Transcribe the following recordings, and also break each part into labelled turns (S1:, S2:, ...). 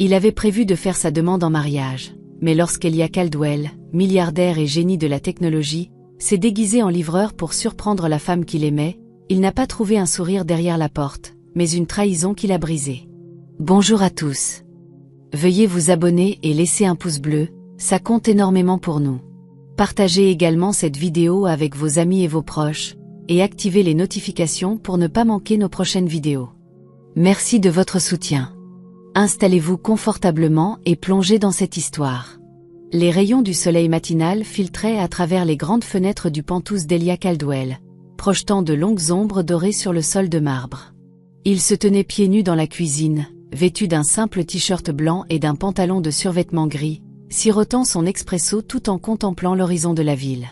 S1: Il avait prévu de faire sa demande en mariage, mais lorsqu'Elia Caldwell, milliardaire et génie de la technologie, s'est déguisé en livreur pour surprendre la femme qu'il aimait, il n'a pas trouvé un sourire derrière la porte, mais une trahison qui l'a brisé. Bonjour à tous. Veuillez vous abonner et laisser un pouce bleu, ça compte énormément pour nous. Partagez également cette vidéo avec vos amis et vos proches, et activez les notifications pour ne pas manquer nos prochaines vidéos. Merci de votre soutien. Installez-vous confortablement et plongez dans cette histoire. Les rayons du soleil matinal filtraient à travers les grandes fenêtres du penthouse d'Elia Caldwell, projetant de longues ombres dorées sur le sol de marbre. Il se tenait pieds nus dans la cuisine, vêtu d'un simple t-shirt blanc et d'un pantalon de survêtement gris, sirotant son expresso tout en contemplant l'horizon de la ville.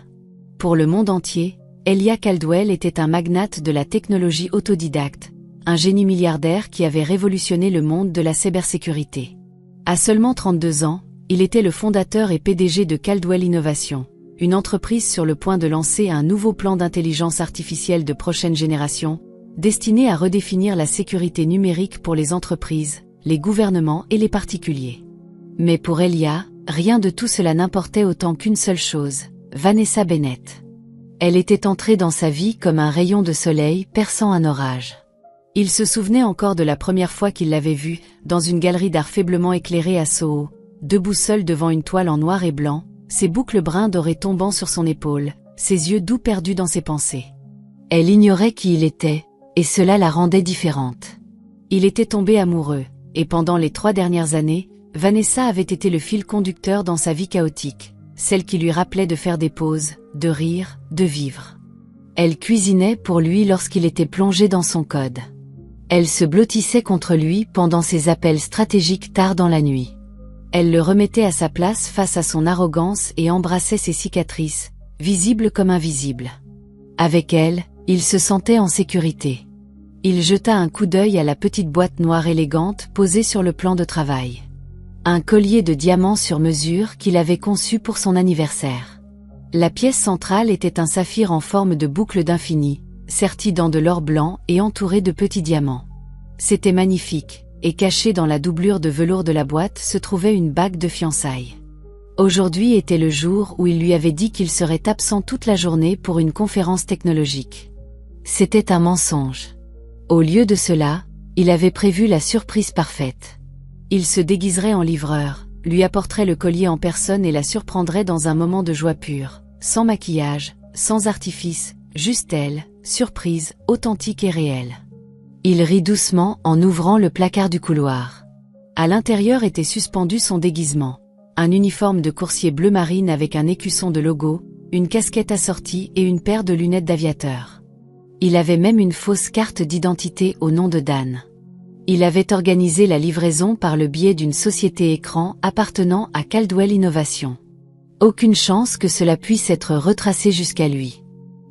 S1: Pour le monde entier, Elia Caldwell était un magnate de la technologie autodidacte, un génie milliardaire qui avait révolutionné le monde de la cybersécurité. À seulement 32 ans, il était le fondateur et PDG de Caldwell Innovation, une entreprise sur le point de lancer un nouveau plan d'intelligence artificielle de prochaine génération, destiné à redéfinir la sécurité numérique pour les entreprises, les gouvernements et les particuliers. Mais pour Elia, rien de tout cela n'importait autant qu'une seule chose, Vanessa Bennett. Elle était entrée dans sa vie comme un rayon de soleil perçant un orage. Il se souvenait encore de la première fois qu'il l'avait vue, dans une galerie d'art faiblement éclairée à Soho, debout seul devant une toile en noir et blanc, ses boucles bruns dorés tombant sur son épaule, ses yeux doux perdus dans ses pensées. Elle ignorait qui il était, et cela la rendait différente. Il était tombé amoureux, et pendant les 3 dernières années, Vanessa avait été le fil conducteur dans sa vie chaotique, celle qui lui rappelait de faire des pauses, de rire, de vivre. Elle cuisinait pour lui lorsqu'il était plongé dans son code. Elle se blottissait contre lui pendant ses appels stratégiques tard dans la nuit. Elle le remettait à sa place face à son arrogance et embrassait ses cicatrices, visibles comme invisibles. Avec elle, il se sentait en sécurité. Il jeta un coup d'œil à la petite boîte noire élégante posée sur le plan de travail. Un collier de diamants sur mesure qu'il avait conçu pour son anniversaire. La pièce centrale était un saphir en forme de boucle d'infini, serti dans de l'or blanc et entouré de petits diamants. C'était magnifique, et caché dans la doublure de velours de la boîte se trouvait une bague de fiançailles. Aujourd'hui était le jour où il lui avait dit qu'il serait absent toute la journée pour une conférence technologique. C'était un mensonge. Au lieu de cela, il avait prévu la surprise parfaite. Il se déguiserait en livreur, lui apporterait le collier en personne et la surprendrait dans un moment de joie pure, sans maquillage, sans artifice, juste elle, surprise, authentique et réelle. Il rit doucement en ouvrant le placard du couloir. À l'intérieur était suspendu son déguisement, un uniforme de coursier bleu marine avec un écusson de logo, une casquette assortie et une paire de lunettes d'aviateur. Il avait même une fausse carte d'identité au nom de Dan. Il avait organisé la livraison par le biais d'une société écran appartenant à Caldwell Innovation. Aucune chance que cela puisse être retracé jusqu'à lui.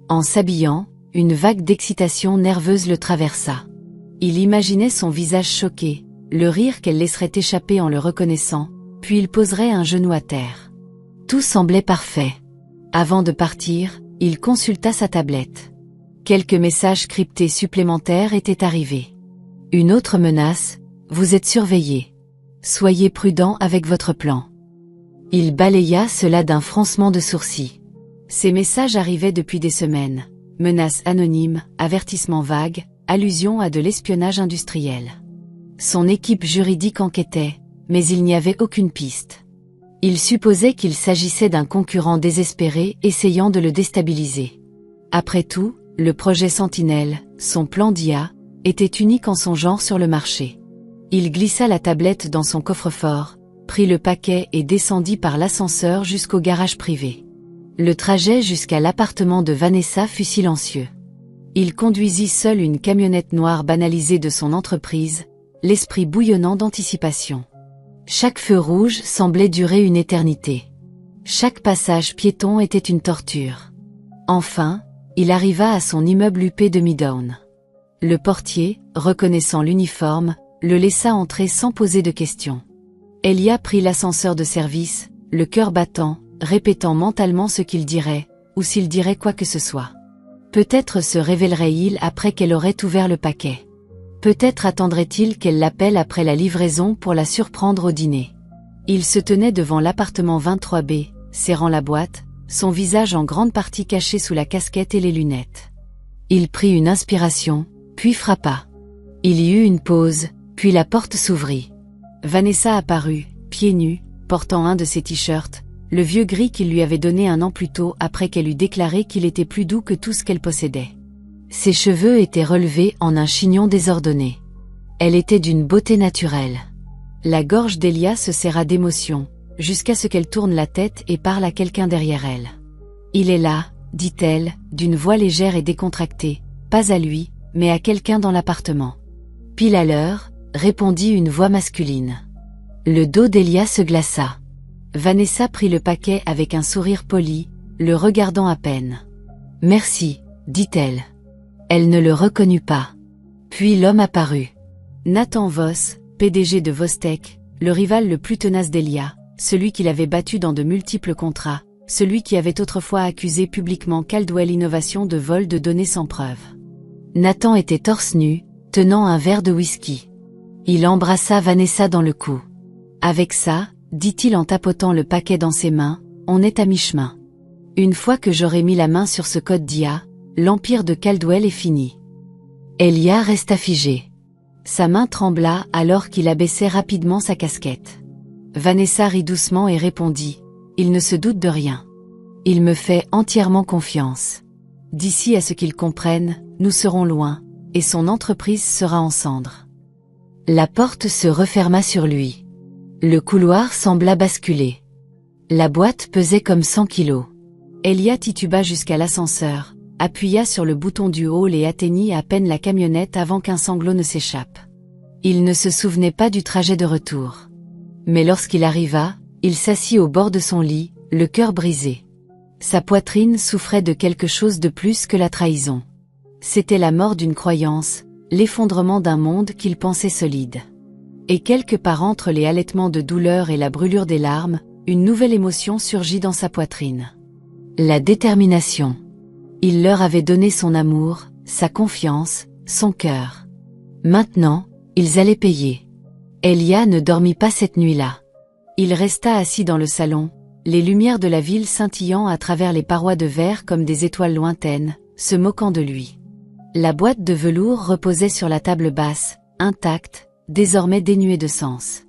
S1: En s'habillant, une vague d'excitation nerveuse le traversa. Il imaginait son visage choqué, le rire qu'elle laisserait échapper en le reconnaissant, puis il poserait un genou à terre. Tout semblait parfait. Avant de partir, il consulta sa tablette. Quelques messages cryptés supplémentaires étaient arrivés. Une autre menace, vous êtes surveillé. Soyez prudent avec votre plan. Il balaya cela d'un froncement de sourcils. Ces messages arrivaient depuis des semaines. Menaces anonymes, avertissements vagues, allusions à de l'espionnage industriel. Son équipe juridique enquêtait, mais il n'y avait aucune piste. Il supposait qu'il s'agissait d'un concurrent désespéré essayant de le déstabiliser. Après tout, le projet Sentinelle, son plan d'IA, était unique en son genre sur le marché. Il glissa la tablette dans son coffre-fort, prit le paquet et descendit par l'ascenseur jusqu'au garage privé. Le trajet jusqu'à l'appartement de Vanessa fut silencieux. Il conduisit seul une camionnette noire banalisée de son entreprise, l'esprit bouillonnant d'anticipation. Chaque feu rouge semblait durer une éternité. Chaque passage piéton était une torture. Enfin, il arriva à son immeuble huppé de Midtown. Le portier, reconnaissant l'uniforme, le laissa entrer sans poser de questions. Elia prit l'ascenseur de service, le cœur battant, répétant mentalement ce qu'il dirait, ou s'il dirait quoi que ce soit. Peut-être se révélerait-il après qu'elle aurait ouvert le paquet. Peut-être attendrait-il qu'elle l'appelle après la livraison pour la surprendre au dîner. Il se tenait devant l'appartement 23B, serrant la boîte, son visage en grande partie caché sous la casquette et les lunettes. Il prit une inspiration, puis frappa. Il y eut une pause, puis la porte s'ouvrit. Vanessa apparut, pieds nus, portant un de ses t-shirts, le vieux gris qu'il lui avait donné un an plus tôt après qu'elle eut déclaré qu'il était plus doux que tout ce qu'elle possédait. Ses cheveux étaient relevés en un chignon désordonné. Elle était d'une beauté naturelle. La gorge d'Elia se serra d'émotion, jusqu'à ce qu'elle tourne la tête et parle à quelqu'un derrière elle. « Il est là », dit-elle, d'une voix légère et décontractée, pas à lui, mais à quelqu'un dans l'appartement. « Pile à l'heure », répondit une voix masculine. Le dos d'Elia se glaça. Vanessa prit le paquet avec un sourire poli, le regardant à peine. « Merci », dit-elle. Elle ne le reconnut pas. Puis l'homme apparut. Nathan Voss, PDG de Vostech, le rival le plus tenace d'Elia, celui qui l'avait battu dans de multiples contrats, celui qui avait autrefois accusé publiquement Caldwell Innovation de vol de données sans preuve. Nathan était torse nu, tenant un verre de whisky. Il embrassa Vanessa dans le cou. « Avec ça, dit-il en tapotant le paquet dans ses mains, on est à mi-chemin. Une fois que j'aurai mis la main sur ce code d'IA, l'empire de Caldwell est fini. » Elia resta figée. Sa main trembla alors qu'il abaissait rapidement sa casquette. Vanessa rit doucement et répondit « Il ne se doute de rien. Il me fait entièrement confiance. D'ici à ce qu'il comprenne, nous serons loin, et son entreprise sera en cendres. » La porte se referma sur lui. Le couloir sembla basculer. La boîte pesait comme 100 kilos. Elia tituba jusqu'à l'ascenseur, appuya sur le bouton du hall et atteignit à peine la camionnette avant qu'un sanglot ne s'échappe. Il ne se souvenait pas du trajet de retour. Mais lorsqu'il arriva, il s'assit au bord de son lit, le cœur brisé. Sa poitrine souffrait de quelque chose de plus que la trahison. C'était la mort d'une croyance, l'effondrement d'un monde qu'il pensait solide. Et quelque part entre les halètements de douleur et la brûlure des larmes, une nouvelle émotion surgit dans sa poitrine. La détermination. Il leur avait donné son amour, sa confiance, son cœur. Maintenant, ils allaient payer. Elia ne dormit pas cette nuit-là. Il resta assis dans le salon, les lumières de la ville scintillant à travers les parois de verre comme des étoiles lointaines, se moquant de lui. La boîte de velours reposait sur la table basse, intacte, désormais dénuée de sens.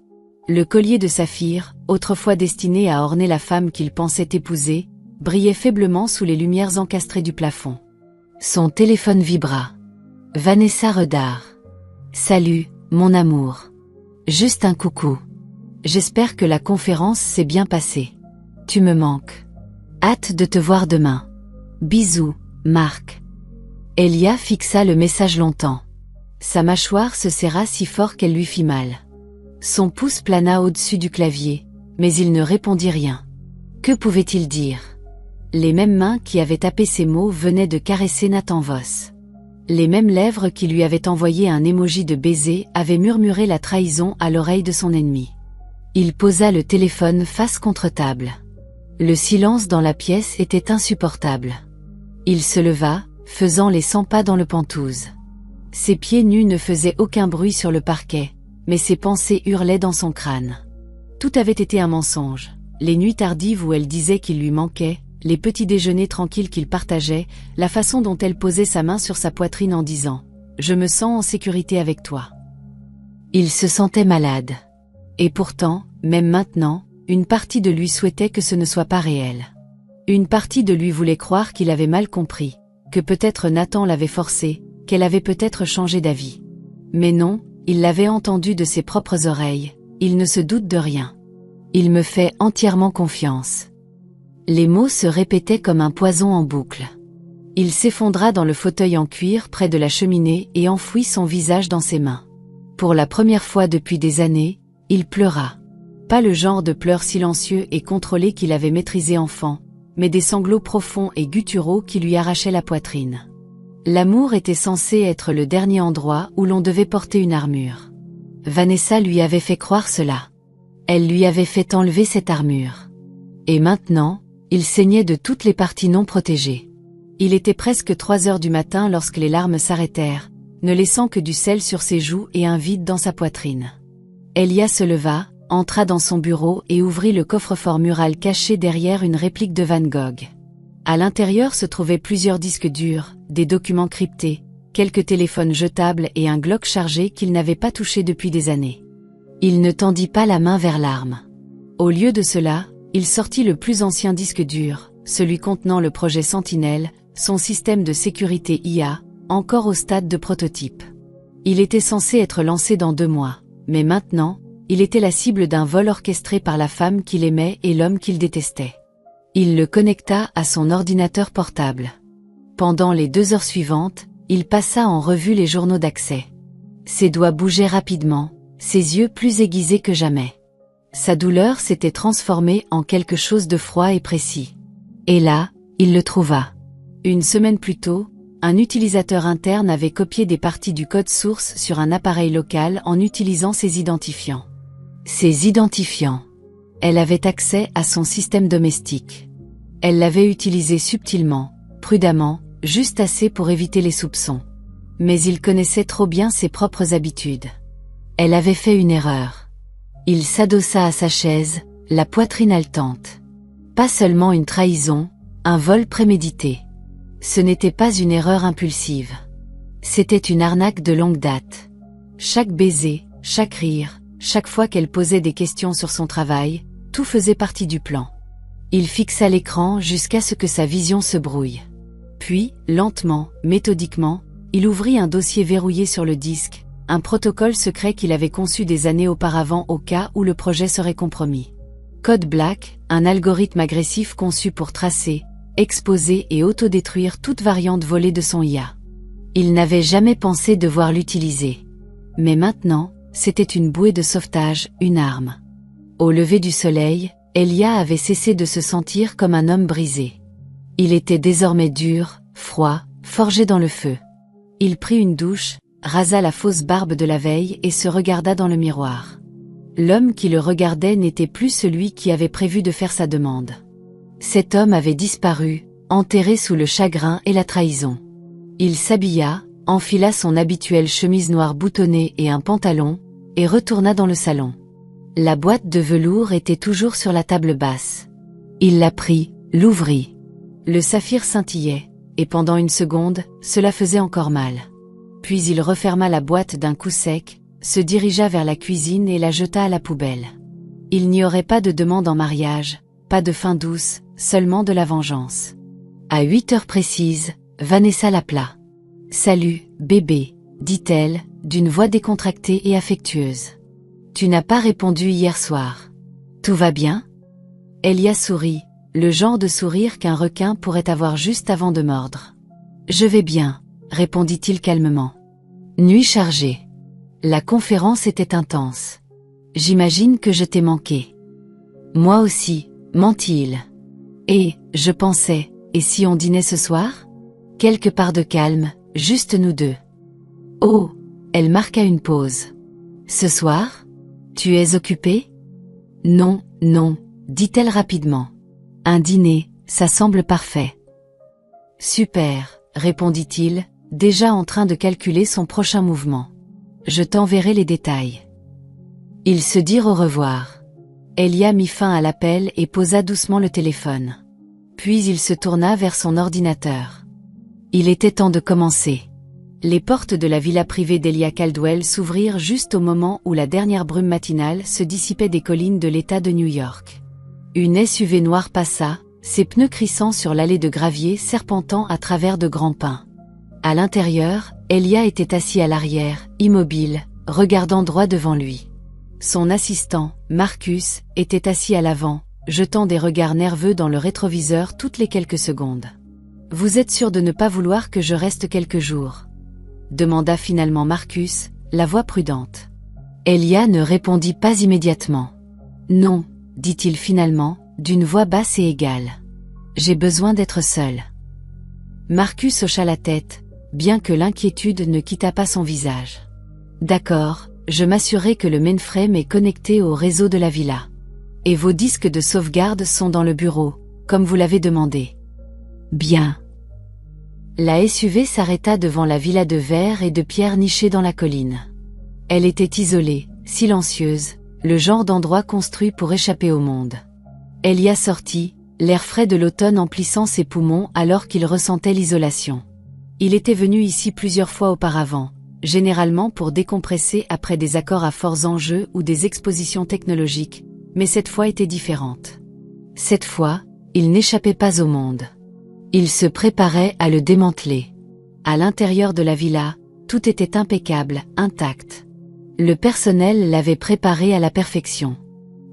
S1: Le collier de saphir, autrefois destiné à orner la femme qu'il pensait épouser, brillait faiblement sous les lumières encastrées du plafond. Son téléphone vibra. Vanessa Redard. « Salut, mon amour. Juste un coucou. J'espère que la conférence s'est bien passée. Tu me manques. Hâte de te voir demain. Bisous, Marc. » Elia fixa le message longtemps. Sa mâchoire se serra si fort qu'elle lui fit mal. Son pouce plana au-dessus du clavier, mais il ne répondit rien. Que pouvait-il dire? Les mêmes mains qui avaient tapé ces mots venaient de caresser Nathan Voss. Les mêmes lèvres qui lui avaient envoyé un émoji de baiser avaient murmuré la trahison à l'oreille de son ennemi. Il posa le téléphone face contre table. Le silence dans la pièce était insupportable. Il se leva, faisant les 100 pas dans le Penthouse. Ses pieds nus ne faisaient aucun bruit sur le parquet, mais ses pensées hurlaient dans son crâne. Tout avait été un mensonge. Les nuits tardives où elle disait qu'il lui manquait, les petits déjeuners tranquilles qu'il partageait, la façon dont elle posait sa main sur sa poitrine en disant « Je me sens en sécurité avec toi ». Il se sentait malade. Et pourtant, même maintenant, une partie de lui souhaitait que ce ne soit pas réel. Une partie de lui voulait croire qu'il avait mal compris, que peut-être Nathan l'avait forcé, qu'elle avait peut-être changé d'avis. Mais non, il l'avait entendu de ses propres oreilles, il ne se doute de rien. Il me fait entièrement confiance. Les mots se répétaient comme un poison en boucle. Il s'effondra dans le fauteuil en cuir près de la cheminée et enfouit son visage dans ses mains. Pour la première fois depuis des années, il pleura. Pas le genre de pleurs silencieux et contrôlés qu'il avait maîtrisé enfant, mais des sanglots profonds et gutturaux qui lui arrachaient la poitrine. L'amour était censé être le dernier endroit où l'on devait porter une armure. Vanessa lui avait fait croire cela. Elle lui avait fait enlever cette armure. Et maintenant, il saignait de toutes les parties non protégées. Il était presque 3 heures du matin lorsque les larmes s'arrêtèrent, ne laissant que du sel sur ses joues et un vide dans sa poitrine. Elia se leva, entra dans son bureau et ouvrit le coffre-fort mural caché derrière une réplique de Van Gogh. À l'intérieur se trouvaient plusieurs disques durs, des documents cryptés, quelques téléphones jetables et un Glock chargé qu'il n'avait pas touché depuis des années. Il ne tendit pas la main vers l'arme. Au lieu de cela, il sortit le plus ancien disque dur, celui contenant le projet Sentinelle, son système de sécurité IA, encore au stade de prototype. Il était censé être lancé dans 2 mois, mais maintenant, il était la cible d'un vol orchestré par la femme qu'il aimait et l'homme qu'il détestait. Il le connecta à son ordinateur portable. Pendant les 2 heures suivantes, il passa en revue les journaux d'accès. Ses doigts bougeaient rapidement, ses yeux plus aiguisés que jamais. Sa douleur s'était transformée en quelque chose de froid et précis. Et là, il le trouva. Une semaine plus tôt, un utilisateur interne avait copié des parties du code source sur un appareil local en utilisant ses identifiants. Ses identifiants. Elle avait accès à son système domestique. Elle l'avait utilisé subtilement, prudemment, juste assez pour éviter les soupçons. Mais il connaissait trop bien ses propres habitudes. Elle avait fait une erreur. Il s'adossa à sa chaise, la poitrine haletante. Pas seulement une trahison, un vol prémédité. Ce n'était pas une erreur impulsive. C'était une arnaque de longue date. Chaque baiser, chaque rire, chaque fois qu'elle posait des questions sur son travail, tout faisait partie du plan. Il fixa l'écran jusqu'à ce que sa vision se brouille. Puis, lentement, méthodiquement, il ouvrit un dossier verrouillé sur le disque, un protocole secret qu'il avait conçu des années auparavant au cas où le projet serait compromis. Code Black, un algorithme agressif conçu pour tracer, exposer et autodétruire toute variante volée de son IA. Il n'avait jamais pensé devoir l'utiliser. Mais maintenant, c'était une bouée de sauvetage, une arme. Au lever du soleil, Elia avait cessé de se sentir comme un homme brisé. Il était désormais dur, froid, forgé dans le feu. Il prit une douche, rasa la fausse barbe de la veille et se regarda dans le miroir. L'homme qui le regardait n'était plus celui qui avait prévu de faire sa demande. Cet homme avait disparu, enterré sous le chagrin et la trahison. Il s'habilla, enfila son habituelle chemise noire boutonnée et un pantalon, et retourna dans le salon. La boîte de velours était toujours sur la table basse. Il la prit, l'ouvrit. Le saphir scintillait, et pendant une seconde, cela faisait encore mal. Puis il referma la boîte d'un coup sec, se dirigea vers la cuisine et la jeta à la poubelle. Il n'y aurait pas de demande en mariage, pas de fin douce, seulement de la vengeance. À 8 heures précises, Vanessa l'appela. « Salut, bébé », dit-elle, d'une voix décontractée et affectueuse. « Tu n'as pas répondu hier soir. Tout va bien ?» Elia sourit, le genre de sourire qu'un requin pourrait avoir juste avant de mordre. « Je vais bien », répondit-il calmement. « Nuit chargée. La conférence était intense. J'imagine que je t'ai manqué. »« Moi aussi », mentit-il. « Et, je pensais, et si on dînait ce soir ? Quelque part de calme, juste nous deux. » Oh, elle marqua une pause. « Ce soir ? Tu es occupé ? » « Non, non, dit-elle rapidement. Un dîner, ça semble parfait. »« Super, répondit-il, déjà en train de calculer son prochain mouvement. Je t'enverrai les détails. » Ils se dirent au revoir. Elia mit fin à l'appel et posa doucement le téléphone. Puis il se tourna vers son ordinateur. Il était temps de commencer. Les portes de la villa privée d'Elia Caldwell s'ouvrirent juste au moment où la dernière brume matinale se dissipait des collines de l'État de New York. Une SUV noire passa, ses pneus crissant sur l'allée de gravier serpentant à travers de grands pins. À l'intérieur, Elia était assis à l'arrière, immobile, regardant droit devant lui. Son assistant, Marcus, était assis à l'avant, jetant des regards nerveux dans le rétroviseur toutes les quelques secondes. « Vous êtes sûr de ne pas vouloir que je reste quelques jours ?» demanda finalement Marcus, la voix prudente. Elia ne répondit pas immédiatement. « Non, dit-il finalement, d'une voix basse et égale. J'ai besoin d'être seul. » Marcus hocha la tête, bien que l'inquiétude ne quittât pas son visage. « D'accord, je m'assurerai que le mainframe est connecté au réseau de la villa. Et vos disques de sauvegarde sont dans le bureau, comme vous l'avez demandé. » Bien. La SUV s'arrêta devant la villa de verre et de pierre nichée dans la colline. Elle était isolée, silencieuse, le genre d'endroit construit pour échapper au monde. Elia sortit, l'air frais de l'automne emplissant ses poumons alors qu'il ressentait l'isolation. Il était venu ici plusieurs fois auparavant, généralement pour décompresser après des accords à forts enjeux ou des expositions technologiques, mais cette fois était différente. Cette fois, il n'échappait pas au monde. Il se préparait à le démanteler. À l'intérieur de la villa, tout était impeccable, intact. Le personnel l'avait préparé à la perfection.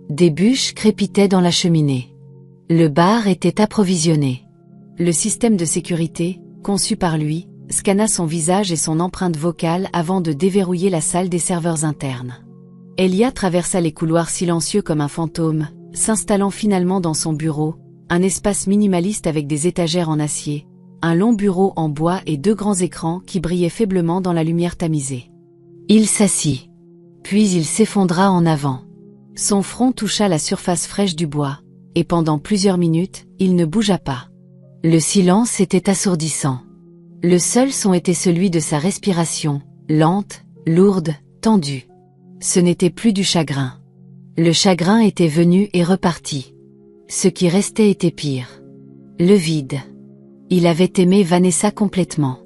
S1: Des bûches crépitaient dans la cheminée. Le bar était approvisionné. Le système de sécurité, conçu par lui, scanna son visage et son empreinte vocale avant de déverrouiller la salle des serveurs internes. Elia traversa les couloirs silencieux comme un fantôme, s'installant finalement dans son bureau, un espace minimaliste avec des étagères en acier, un long bureau en bois et 2 grands écrans qui brillaient faiblement dans la lumière tamisée. Il s'assit. Puis il s'effondra en avant. Son front toucha la surface fraîche du bois, et pendant plusieurs minutes, il ne bougea pas. Le silence était assourdissant. Le seul son était celui de sa respiration, lente, lourde, tendue. Ce n'était plus du chagrin. Le chagrin était venu et reparti. Ce qui restait était pire. Le vide. Il avait aimé Vanessa complètement.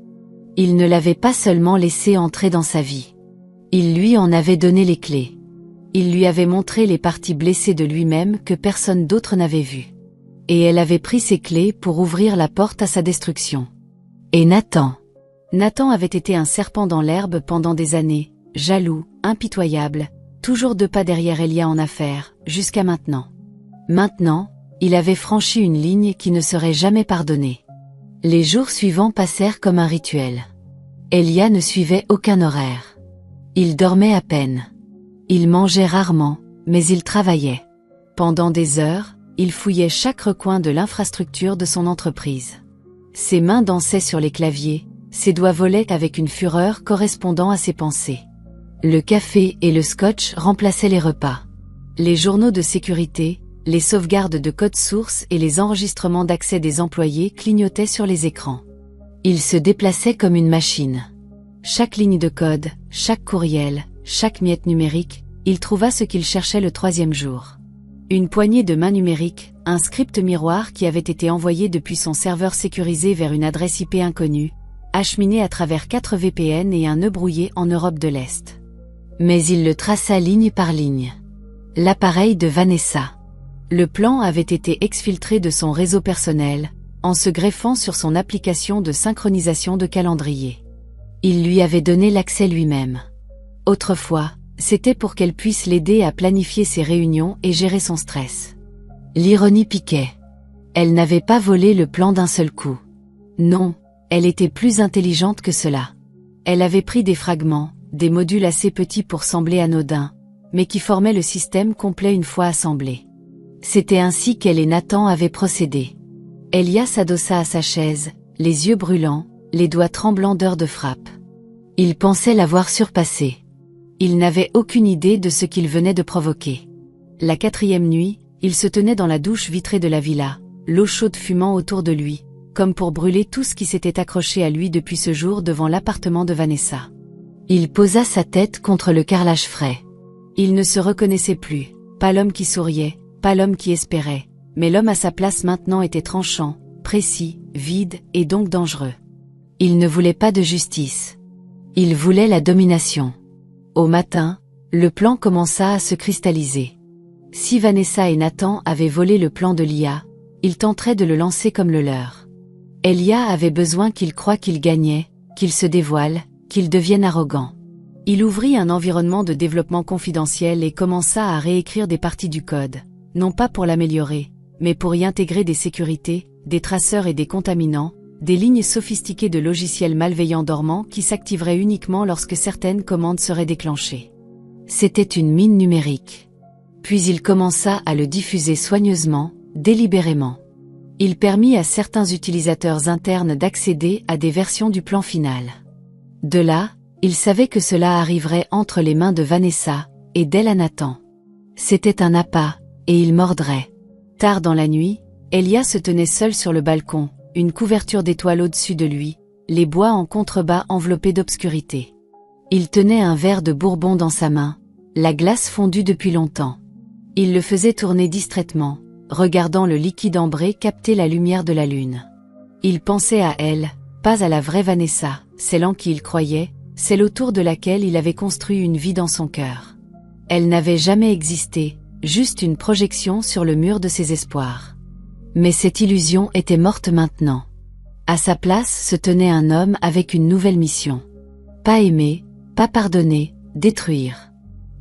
S1: Il ne l'avait pas seulement laissée entrer dans sa vie. Il lui en avait donné les clés. Il lui avait montré les parties blessées de lui-même que personne d'autre n'avait vues. Et elle avait pris ces clés pour ouvrir la porte à sa destruction. Et Nathan. Nathan avait été un serpent dans l'herbe pendant des années, jaloux, impitoyable, toujours 2 pas derrière Elia en affaires, jusqu'à maintenant. Maintenant, il avait franchi une ligne qui ne serait jamais pardonnée. Les jours suivants passèrent comme un rituel. Elia ne suivait aucun horaire. Il dormait à peine. Il mangeait rarement, mais il travaillait. Pendant des heures, il fouillait chaque recoin de l'infrastructure de son entreprise. Ses mains dansaient sur les claviers, ses doigts volaient avec une fureur correspondant à ses pensées. Le café et le scotch remplaçaient les repas. Les journaux de sécurité, les sauvegardes de code source et les enregistrements d'accès des employés clignotaient sur les écrans. Il se déplaçait comme une machine. Chaque ligne de code, chaque courriel, chaque miette numérique, il trouva ce qu'il cherchait le 3e jour. Une poignée de main numérique, un script miroir qui avait été envoyé depuis son serveur sécurisé vers une adresse IP inconnue, acheminé à travers 4 VPN et un nœud brouillé en Europe de l'Est. Mais il le traça ligne par ligne. L'appareil de Vanessa. Le plan avait été exfiltré de son réseau personnel, en se greffant sur son application de synchronisation de calendrier. Il lui avait donné l'accès lui-même. Autrefois, c'était pour qu'elle puisse l'aider à planifier ses réunions et gérer son stress. L'ironie piquait. Elle n'avait pas volé le plan d'un seul coup. Non, elle était plus intelligente que cela. Elle avait pris des fragments, des modules assez petits pour sembler anodins, mais qui formaient le système complet une fois assemblé. C'était ainsi qu'elle et Nathan avaient procédé. Elia s'adossa à sa chaise, les yeux brûlants, les doigts tremblants d'heures de frappe. Il pensait l'avoir surpassé. Il n'avait aucune idée de ce qu'il venait de provoquer. La 4e nuit, il se tenait dans la douche vitrée de la villa, l'eau chaude fumant autour de lui, comme pour brûler tout ce qui s'était accroché à lui depuis ce jour devant l'appartement de Vanessa. Il posa sa tête contre le carrelage frais. Il ne se reconnaissait plus, pas l'homme qui souriait, pas l'homme qui espérait, mais l'homme à sa place maintenant était tranchant, précis, vide et donc dangereux. Il ne voulait pas de justice. Il voulait la domination. Au matin, le plan commença à se cristalliser. Si Vanessa et Nathan avaient volé le plan de Lia, ils tenteraient de le lancer comme le leur. Elia avait besoin qu'il croie qu'il gagnait, qu'il se dévoile, qu'il devienne arrogant. Il ouvrit un environnement de développement confidentiel et commença à réécrire des parties du code, non pas pour l'améliorer, mais pour y intégrer des sécurités, des traceurs et des contaminants, des lignes sophistiquées de logiciels malveillants dormants qui s'activeraient uniquement lorsque certaines commandes seraient déclenchées. C'était une mine numérique. Puis il commença à le diffuser soigneusement, délibérément. Il permit à certains utilisateurs internes d'accéder à des versions du plan final. De là, il savait que cela arriverait entre les mains de Vanessa, et d'elle à Nathan. C'était un appât, et il mordrait. Tard dans la nuit, Elia se tenait seul sur le balcon, une couverture d'étoiles au-dessus de lui, les bois en contrebas enveloppés d'obscurité. Il tenait un verre de bourbon dans sa main, la glace fondue depuis longtemps. Il le faisait tourner distraitement, regardant le liquide ambré capter la lumière de la lune. Il pensait à elle, pas à la vraie Vanessa, celle en qui il croyait, celle autour de laquelle il avait construit une vie dans son cœur. Elle n'avait jamais existé, juste une projection sur le mur de ses espoirs. Mais cette illusion était morte maintenant. À sa place se tenait un homme avec une nouvelle mission. Pas aimer, pas pardonner, détruire.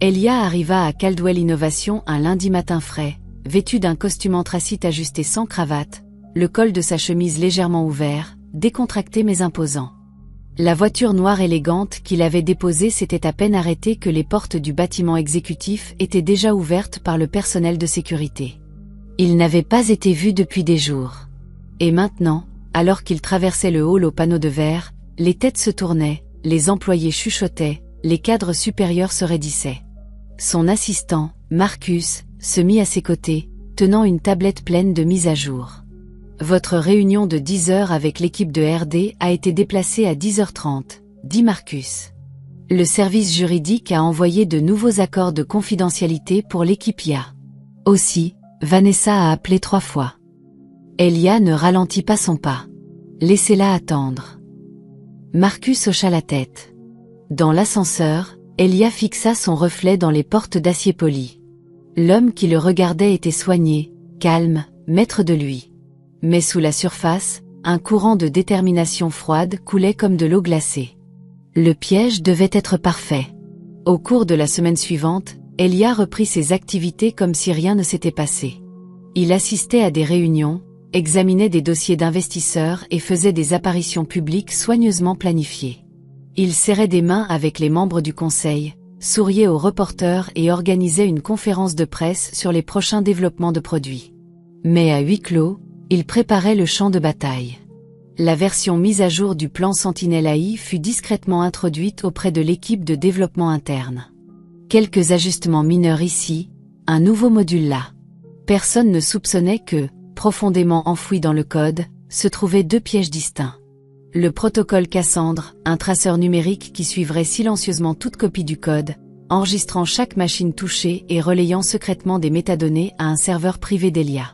S1: Elia arriva à Caldwell Innovation un lundi matin frais, vêtu d'un costume anthracite ajusté sans cravate, le col de sa chemise légèrement ouvert, décontracté mais imposant. La voiture noire élégante qu'il avait déposée s'était à peine arrêtée que les portes du bâtiment exécutif étaient déjà ouvertes par le personnel de sécurité. Il n'avait pas été vu depuis des jours. Et maintenant, alors qu'il traversait le hall aux panneaux de verre, les têtes se tournaient, les employés chuchotaient, les cadres supérieurs se raidissaient. Son assistant, Marcus, se mit à ses côtés, tenant une tablette pleine de mises à jour. Votre réunion de 10 heures avec l'équipe de RD a été déplacée à 10h30, dit Marcus. Le service juridique a envoyé de nouveaux accords de confidentialité pour l'équipe IA. Aussi, Vanessa a appelé 3 fois. Elia ne ralentit pas son pas. Laissez-la attendre. Marcus hocha la tête. Dans l'ascenseur, Elia fixa son reflet dans les portes d'acier poli. L'homme qui le regardait était soigné, calme, maître de lui. Mais sous la surface, un courant de détermination froide coulait comme de l'eau glacée. Le piège devait être parfait. Au cours de la semaine suivante, Elia reprit ses activités comme si rien ne s'était passé. Il assistait à des réunions, examinait des dossiers d'investisseurs et faisait des apparitions publiques soigneusement planifiées. Il serrait des mains avec les membres du conseil, souriait aux reporters et organisait une conférence de presse sur les prochains développements de produits. Mais à huis clos, il préparait le champ de bataille. La version mise à jour du plan Sentinelle AI fut discrètement introduite auprès de l'équipe de développement interne. Quelques ajustements mineurs ici, un nouveau module là. Personne ne soupçonnait que, profondément enfouis dans le code, se trouvaient 2 pièges distincts. Le protocole Cassandre, un traceur numérique qui suivrait silencieusement toute copie du code, enregistrant chaque machine touchée et relayant secrètement des métadonnées à un serveur privé d'Elia.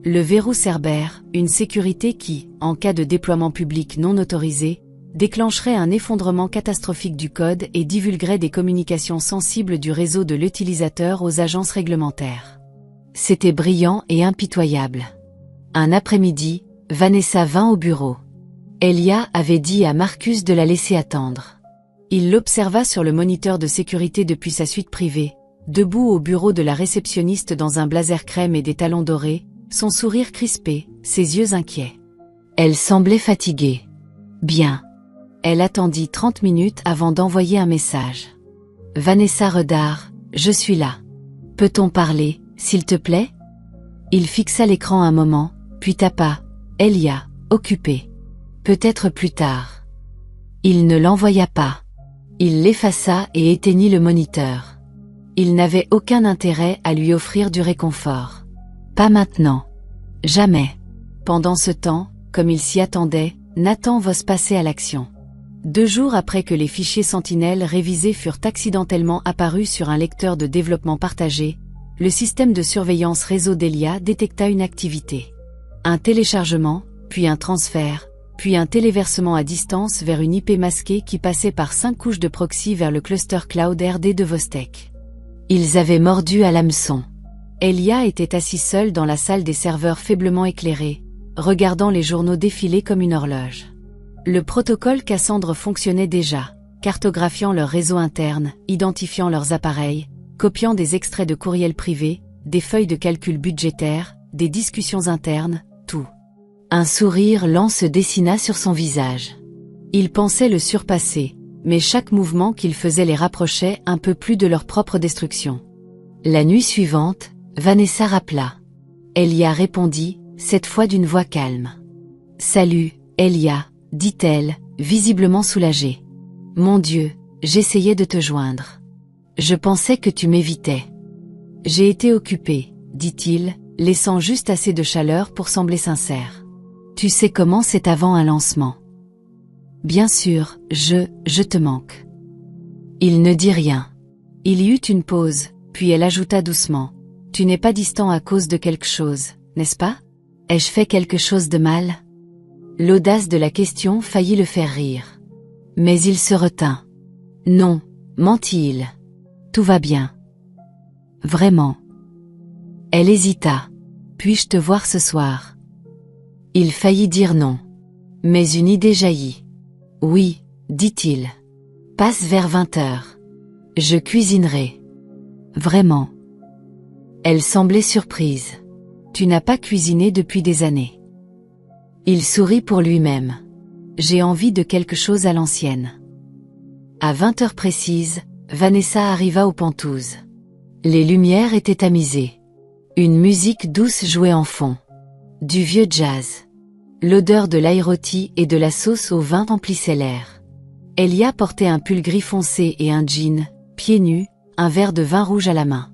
S1: Le verrou Cerber, une sécurité qui, en cas de déploiement public non autorisé, déclencherait un effondrement catastrophique du code et divulguerait des communications sensibles du réseau de l'utilisateur aux agences réglementaires. C'était brillant et impitoyable. Un après-midi, Vanessa vint au bureau. Elia avait dit à Marcus de la laisser attendre. Il l'observa sur le moniteur de sécurité depuis sa suite privée, debout au bureau de la réceptionniste dans un blazer crème et des talons dorés, son sourire crispé, ses yeux inquiets. Elle semblait fatiguée. Bien. Elle attendit 30 minutes avant d'envoyer un message. Vanessa Redard, je suis là. Peut-on parler, s'il te plaît? Il fixa l'écran un moment, puis tapa. Elia, occupé. Peut-être plus tard. Il ne l'envoya pas. Il l'effaça et éteignit le moniteur. Il n'avait aucun intérêt à lui offrir du réconfort. Pas maintenant. Jamais. Pendant ce temps, comme il s'y attendait, Nathan Voss passait à l'action. 2 jours après que les fichiers Sentinelle révisés furent accidentellement apparus sur un lecteur de développement partagé, le système de surveillance réseau d'Elia détecta une activité. Un téléchargement, puis un transfert, puis un téléversement à distance vers une IP masquée qui passait par 5 couches de proxy vers le cluster cloud RD de Vostek. Ils avaient mordu à l'hameçon. Elia était assis seul dans la salle des serveurs faiblement éclairés, regardant les journaux défiler comme une horloge. Le protocole Cassandre fonctionnait déjà, cartographiant leur réseau interne, identifiant leurs appareils, copiant des extraits de courriels privés, des feuilles de calcul budgétaires, des discussions internes, tout. Un sourire lent se dessina sur son visage. Il pensait le surpasser, mais chaque mouvement qu'il faisait les rapprochait un peu plus de leur propre destruction. La nuit suivante, Vanessa rappela. Elia répondit, cette fois d'une voix calme. « Salut, Elia, dit-elle, visiblement soulagée. Mon Dieu, j'essayais de te joindre. Je pensais que tu m'évitais. J'ai été occupé, dit-il, laissant juste assez de chaleur pour sembler sincère. Tu sais comment c'est avant un lancement. Bien sûr, je te manque. Il ne dit rien. Il y eut une pause, puis elle ajouta doucement. Tu n'es pas distant à cause de quelque chose, n'est-ce pas? Ai-je fait quelque chose de mal? L'audace de la question faillit le faire rire. Mais il se retint. Non, mentit-il. Tout va bien. Vraiment. Elle hésita. Puis-je te voir ce soir? Il faillit dire non. Mais une idée jaillit. Oui, dit-il. Passe vers 20h. Je cuisinerai. Vraiment. Elle semblait surprise. Tu n'as pas cuisiné depuis des années. Il sourit pour lui-même. J'ai envie de quelque chose à l'ancienne. À 20h précises, Vanessa arriva aux Pentouzes. Les lumières étaient tamisées. Une musique douce jouait en fond. Du vieux jazz. L'odeur de l'aéroti et de la sauce au vin remplissait l'air. Elia portait un pull gris foncé et un jean, pieds nus, un verre de vin rouge à la main.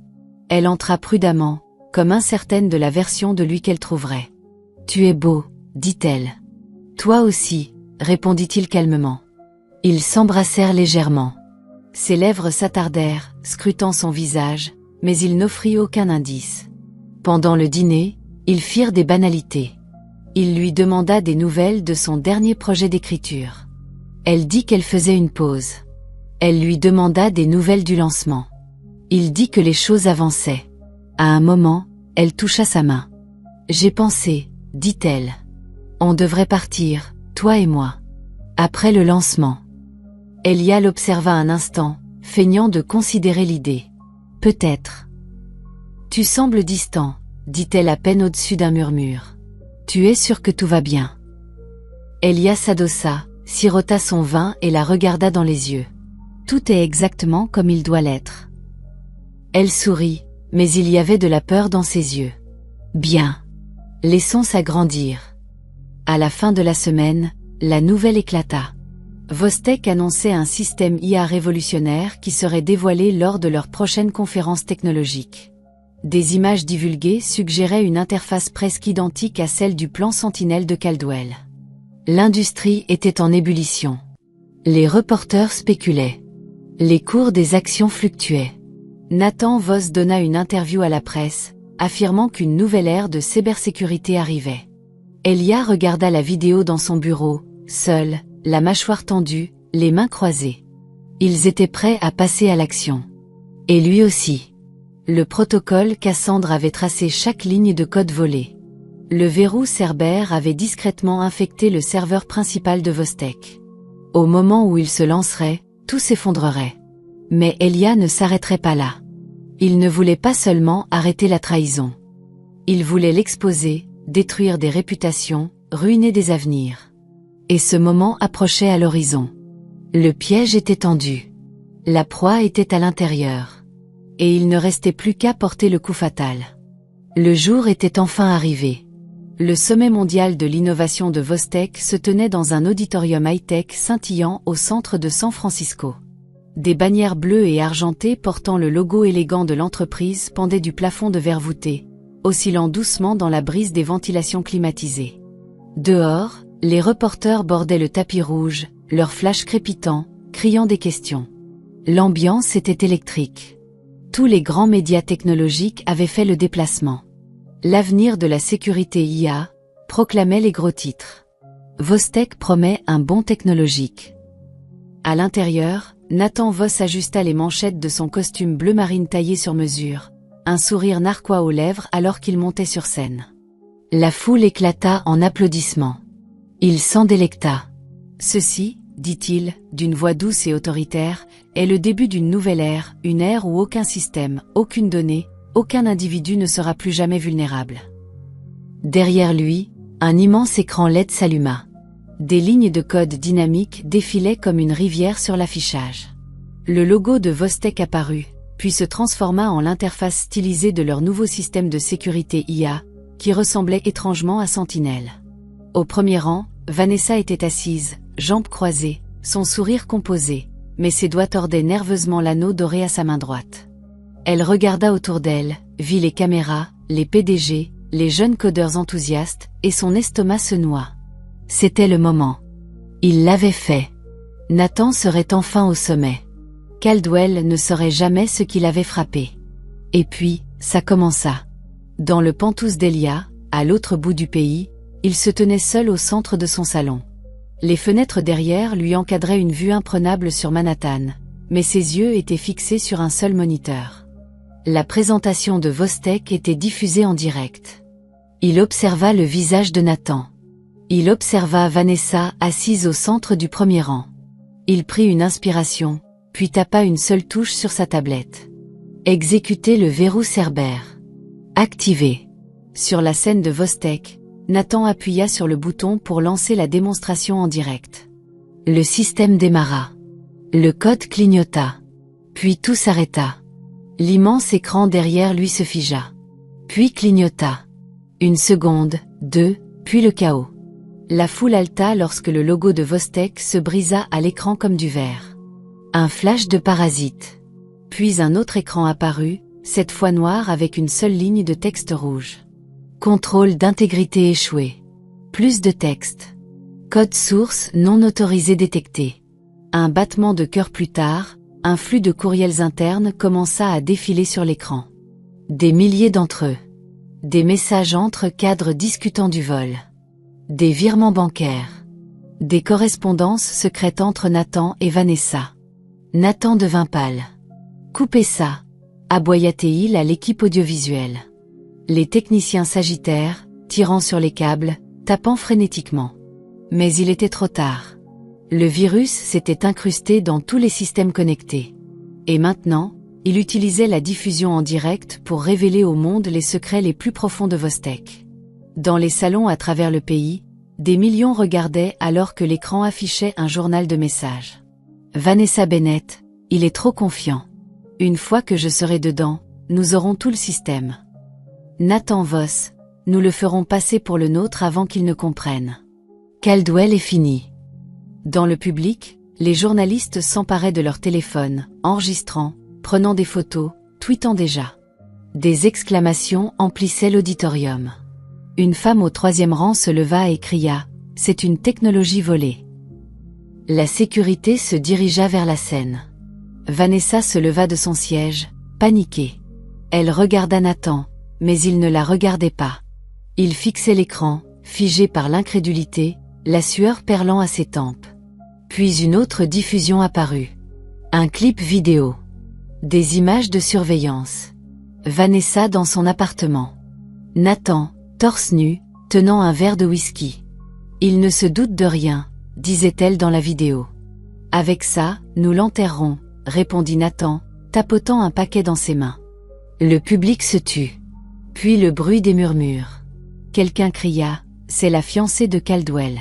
S1: Elle entra prudemment, comme incertaine de la version de lui qu'elle trouverait. « Tu es beau, dit-elle. »« Toi aussi, répondit-il calmement. » Ils s'embrassèrent légèrement. Ses lèvres s'attardèrent, scrutant son visage, mais il n'offrit aucun indice. Pendant le dîner, ils firent des banalités. Il lui demanda des nouvelles de son dernier projet d'écriture. Elle dit qu'elle faisait une pause. Elle lui demanda des nouvelles du lancement. Il dit que les choses avançaient. À un moment, elle toucha sa main. « J'ai pensé, dit-elle. On devrait partir, toi et moi. Après le lancement. » Elia l'observa un instant, feignant de considérer l'idée. « Peut-être. »« Tu sembles distant, » dit-elle à peine au-dessus d'un murmure. « Tu es sûr que tout va bien ?» Elia s'adossa, sirota son vin et la regarda dans les yeux. « Tout est exactement comme il doit l'être. » Elle sourit, mais il y avait de la peur dans ses yeux. « Bien. Laissons s'agrandir. » À la fin de la semaine, la nouvelle éclata. Vostek annonçait un système IA révolutionnaire qui serait dévoilé lors de leur prochaine conférence technologique. Des images divulguées suggéraient une interface presque identique à celle du plan Sentinelle de Caldwell. L'industrie était en ébullition. Les reporters spéculaient. Les cours des actions fluctuaient. Nathan Voss donna une interview à la presse, affirmant qu'une nouvelle ère de cybersécurité arrivait. Elia regarda la vidéo dans son bureau, seul, la mâchoire tendue, les mains croisées. Ils étaient prêts à passer à l'action. Et lui aussi. Le protocole Cassandre avait tracé chaque ligne de code volée. Le verrou Cerber avait discrètement infecté le serveur principal de Vostek. Au moment où il se lancerait, tout s'effondrerait. Mais Elia ne s'arrêterait pas là. Il ne voulait pas seulement arrêter la trahison. Il voulait l'exposer, détruire des réputations, ruiner des avenirs. Et ce moment approchait à l'horizon. Le piège était tendu. La proie était à l'intérieur. Et il ne restait plus qu'à porter le coup fatal. Le jour était enfin arrivé. Le sommet mondial de l'innovation de Vostek se tenait dans un auditorium high-tech scintillant au centre de San Francisco. Des bannières bleues et argentées portant le logo élégant de l'entreprise pendaient du plafond de verre voûté, oscillant doucement dans la brise des ventilations climatisées. Dehors, les reporters bordaient le tapis rouge, leurs flashs crépitants, criant des questions. L'ambiance était électrique. Tous les grands médias technologiques avaient fait le déplacement. L'avenir de la sécurité IA, proclamaient les gros titres. Vostek promet un bond technologique. À l'intérieur, Nathan Voss ajusta les manchettes de son costume bleu marine taillé sur mesure, un sourire narquois aux lèvres alors qu'il montait sur scène. La foule éclata en applaudissements. Il s'en délecta. Ceci, dit-il, d'une voix douce et autoritaire, est le début d'une nouvelle ère, une ère où aucun système, aucune donnée, aucun individu ne sera plus jamais vulnérable. Derrière lui, un immense écran LED s'alluma. Des lignes de code dynamiques défilaient comme une rivière sur l'affichage. Le logo de Vostek apparut, puis se transforma en l'interface stylisée de leur nouveau système de sécurité IA, qui ressemblait étrangement à Sentinelle. Au premier rang, Vanessa était assise, jambes croisées, son sourire composé, mais ses doigts tordaient nerveusement l'anneau doré à sa main droite. Elle regarda autour d'elle, vit les caméras, les PDG, les jeunes codeurs enthousiastes, et son estomac se noua. C'était le moment. Il l'avait fait. Nathan serait enfin au sommet. Caldwell ne saurait jamais ce qui l'avait frappé. Et puis, ça commença. Dans le penthouse d'Elia, à l'autre bout du pays, il se tenait seul au centre de son salon. Les fenêtres derrière lui encadraient une vue imprenable sur Manhattan, mais ses yeux étaient fixés sur un seul moniteur. La présentation de Vostek était diffusée en direct. Il observa le visage de Nathan. Il observa Vanessa assise au centre du premier rang. Il prit une inspiration, puis tapa une seule touche sur sa tablette. Exécuter le verrou Cerbère. Activé. Sur la scène de Vostek, Nathan appuya sur le bouton pour lancer la démonstration en direct. Le système démarra. Le code clignota. Puis tout s'arrêta. L'immense écran derrière lui se figea. Puis clignota. Une seconde, deux, puis le chaos. La foule halta lorsque le logo de Vostek se brisa à l'écran comme du verre. Un flash de parasite. Puis un autre écran apparut, cette fois noir avec une seule ligne de texte rouge. Contrôle d'intégrité échoué. Plus de texte. Code source non autorisé détecté. Un battement de cœur plus tard, un flux de courriels internes commença à défiler sur l'écran. Des milliers d'entre eux. Des messages entre cadres discutant du vol. Des virements bancaires. Des correspondances secrètes entre Nathan et Vanessa. Nathan devint pâle. Coupez ça, aboya-t-il à l'équipe audiovisuelle. Les techniciens s'agitèrent, tirant sur les câbles, tapant frénétiquement. Mais il était trop tard. Le virus s'était incrusté dans tous les systèmes connectés. Et maintenant, il utilisait la diffusion en direct pour révéler au monde les secrets les plus profonds de Vostek. Dans les salons à travers le pays, des millions regardaient alors que l'écran affichait un journal de messages. Vanessa Bennett, il est trop confiant. Une fois que je serai dedans, nous aurons tout le système. Nathan Voss, nous le ferons passer pour le nôtre avant qu'il ne comprenne. Caldwell est fini. Dans le public, les journalistes s'emparaient de leur téléphone, enregistrant, prenant des photos, tweetant déjà. Des exclamations emplissaient l'auditorium. Une femme au 3e rang se leva et cria « C'est une technologie volée ». La sécurité se dirigea vers la scène. Vanessa se leva de son siège, paniquée. Elle regarda Nathan, mais il ne la regardait pas. Il fixait l'écran, figé par l'incrédulité, la sueur perlant à ses tempes. Puis une autre diffusion apparut. Un clip vidéo. Des images de surveillance. Vanessa dans son appartement. Nathan, torse nu, tenant un verre de whisky. Il ne se doute de rien, disait-elle dans la vidéo. Avec ça, nous l'enterrerons, répondit Nathan, tapotant un paquet dans ses mains. Le public se tut. Puis le bruit des murmures. Quelqu'un cria, c'est la fiancée de Caldwell.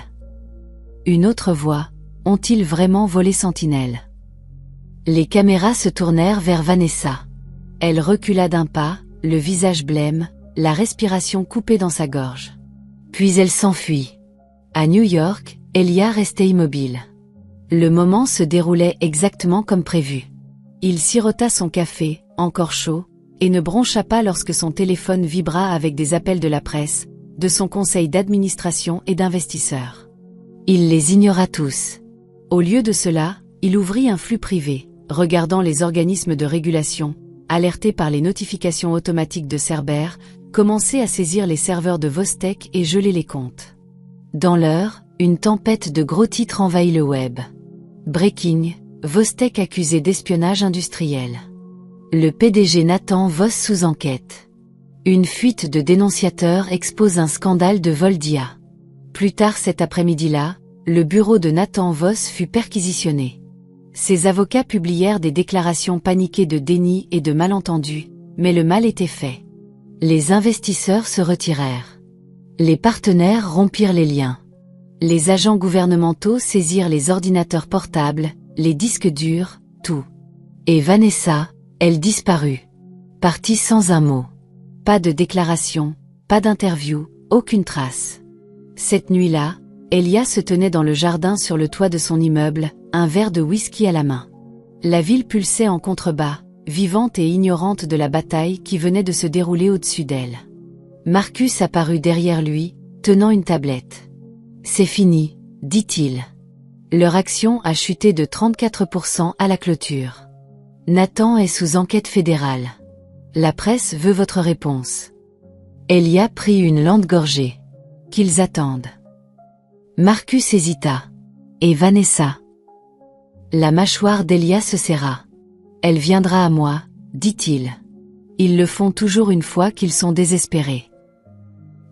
S1: Une autre voix, ont-ils vraiment volé Sentinelle? Les caméras se tournèrent vers Vanessa. Elle recula d'un pas, le visage blême, la respiration coupée dans sa gorge. Puis elle s'enfuit. À New York, Elia restait immobile. Le moment se déroulait exactement comme prévu. Il sirota son café, encore chaud, et ne broncha pas lorsque son téléphone vibra avec des appels de la presse, de son conseil d'administration et d'investisseurs. Il les ignora tous. Au lieu de cela, il ouvrit un flux privé, regardant les organismes de régulation, alertés par les notifications automatiques de Cerbère, commencer à saisir les serveurs de Vostek et geler les comptes. Dans l'heure, une tempête de gros titres envahit le web. Breaking, Vostek accusé d'espionnage industriel. Le PDG Nathan Voss sous enquête. Une fuite de dénonciateurs expose un scandale de vol d'IA. Plus tard cet après-midi-là, le bureau de Nathan Voss fut perquisitionné. Ses avocats publièrent des déclarations paniquées de déni et de malentendus, mais le mal était fait. Les investisseurs se retirèrent. Les partenaires rompirent les liens. Les agents gouvernementaux saisirent les ordinateurs portables, les disques durs, tout. Et Vanessa, elle disparut. Partie sans un mot. Pas de déclaration, pas d'interview, aucune trace. Cette nuit-là, Elia se tenait dans le jardin sur le toit de son immeuble, un verre de whisky à la main. La ville pulsait en contrebas, vivante et ignorante de la bataille qui venait de se dérouler au-dessus d'elle. Marcus apparut derrière lui, tenant une tablette. « C'est fini, dit-il. Leur action a chuté de 34% à la clôture. Nathan est sous enquête fédérale. La presse veut votre réponse. Elia prit une lente gorgée. Qu'ils attendent. Marcus hésita. Et Vanessa? La mâchoire d'Elia se serra. Elle viendra à moi, dit-il. Ils le font toujours une fois qu'ils sont désespérés.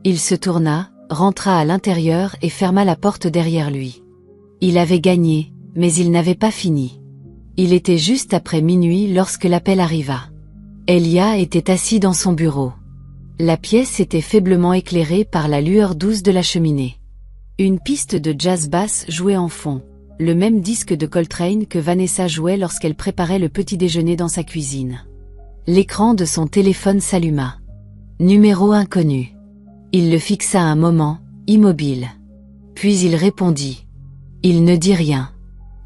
S1: Il se tourna, rentra à l'intérieur et ferma la porte derrière lui. Il avait gagné, mais il n'avait pas fini. Il était juste après minuit lorsque l'appel arriva. Elia était assis dans son bureau. La pièce était faiblement éclairée par la lueur douce de la cheminée. Une piste de jazz basse jouait en fond, le même disque de Coltrane que Vanessa jouait lorsqu'elle préparait le petit déjeuner dans sa cuisine. L'écran de son téléphone s'alluma. Numéro inconnu. Il le fixa un moment, immobile. Puis il répondit. Il ne dit rien.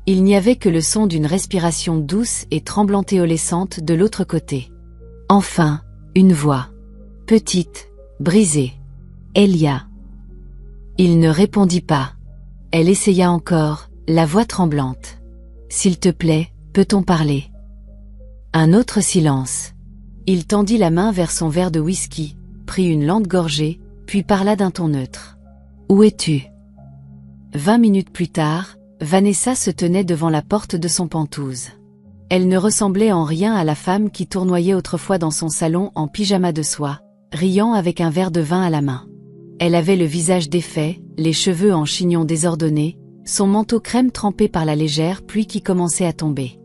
S1: Il n'y avait que le son d'une respiration douce et tremblante éolescente de l'autre côté. Enfin, une voix. Petite, brisée. Elia. Il ne répondit pas. Elle essaya encore, la voix tremblante. S'il te plaît, peut-on parler? Un autre silence. Il tendit la main vers son verre de whisky, prit une lente gorgée, puis parla d'un ton neutre. Où es-tu? 20 minutes plus tard, Vanessa se tenait devant la porte de son pentouse. Elle ne ressemblait en rien à la femme qui tournoyait autrefois dans son salon en pyjama de soie, riant avec un verre de vin à la main. Elle avait le visage défait, les cheveux en chignon désordonnés, son manteau crème trempé par la légère pluie qui commençait à tomber.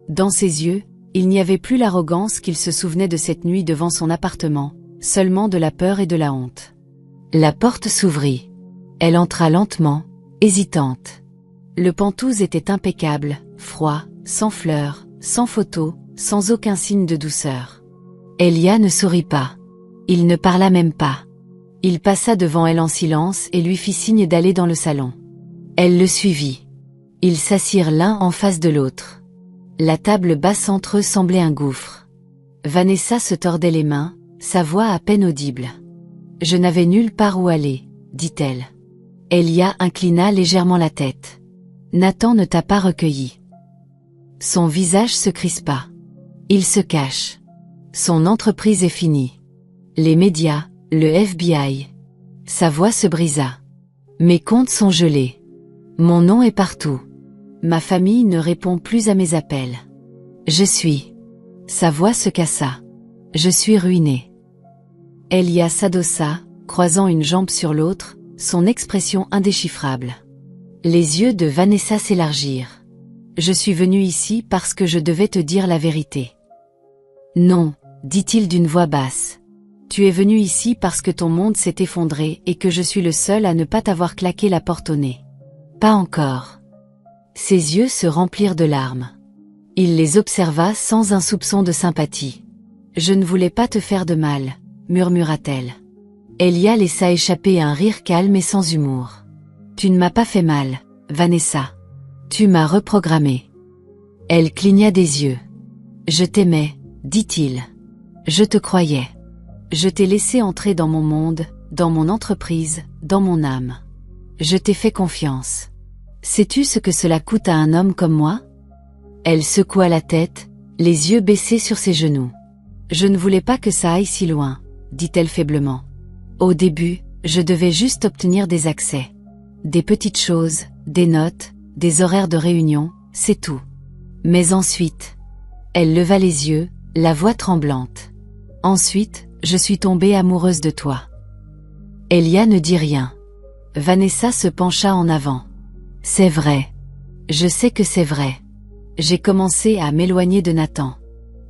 S1: Dans ses yeux, il n'y avait plus l'arrogance qu'il se souvenait de cette nuit devant son appartement, seulement de la peur et de la honte. La porte s'ouvrit. Elle entra lentement, hésitante. Le pentouse était impeccable, froid, sans fleurs, sans photos, sans aucun signe de douceur. Elia ne sourit pas. Il ne parla même pas. Il passa devant elle en silence et lui fit signe d'aller dans le salon. Elle le suivit. Ils s'assirent l'un en face de l'autre. La table basse entre eux semblait un gouffre. Vanessa se tordait les mains, sa voix à peine audible. « Je n'avais nulle part où aller, dit-elle. » Elia inclina légèrement la tête. « Nathan ne t'a pas recueilli. » Son visage se crispa. Il se cache. Son entreprise est finie. Les médias, le FBI. Sa voix se brisa. Mes comptes sont gelés. Mon nom est partout. Ma famille ne répond plus à mes appels. Je suis. Sa voix se cassa. Je suis ruinée. Elia s'adossa, croisant une jambe sur l'autre, son expression indéchiffrable. Les yeux de Vanessa s'élargirent. Je suis venu ici parce que je devais te dire la vérité. Non, dit-il d'une voix basse. Tu es venu ici parce que ton monde s'est effondré et que je suis le seul à ne pas t'avoir claqué la porte au nez. Pas encore. Ses yeux se remplirent de larmes. Il les observa sans un soupçon de sympathie. Je ne voulais pas te faire de mal, murmura-t-elle. Elia laissa échapper un rire calme et sans humour. Tu ne m'as pas fait mal, Vanessa. Tu m'as reprogrammé. Elle cligna des yeux. Je t'aimais, dit-il. Je te croyais. Je t'ai laissé entrer dans mon monde, dans mon entreprise, dans mon âme. Je t'ai fait confiance. Sais-tu ce que cela coûte à un homme comme moi? Elle secoua la tête, les yeux baissés sur ses genoux. Je ne voulais pas que ça aille si loin, dit-elle faiblement. Au début, je devais juste obtenir des accès. Des petites choses, des notes, des horaires de réunion, c'est tout. Mais ensuite... Elle leva les yeux, la voix tremblante. Ensuite, je suis tombée amoureuse de toi. Elia ne dit rien. Vanessa se pencha en avant. C'est vrai. Je sais que c'est vrai. J'ai commencé à m'éloigner de Nathan.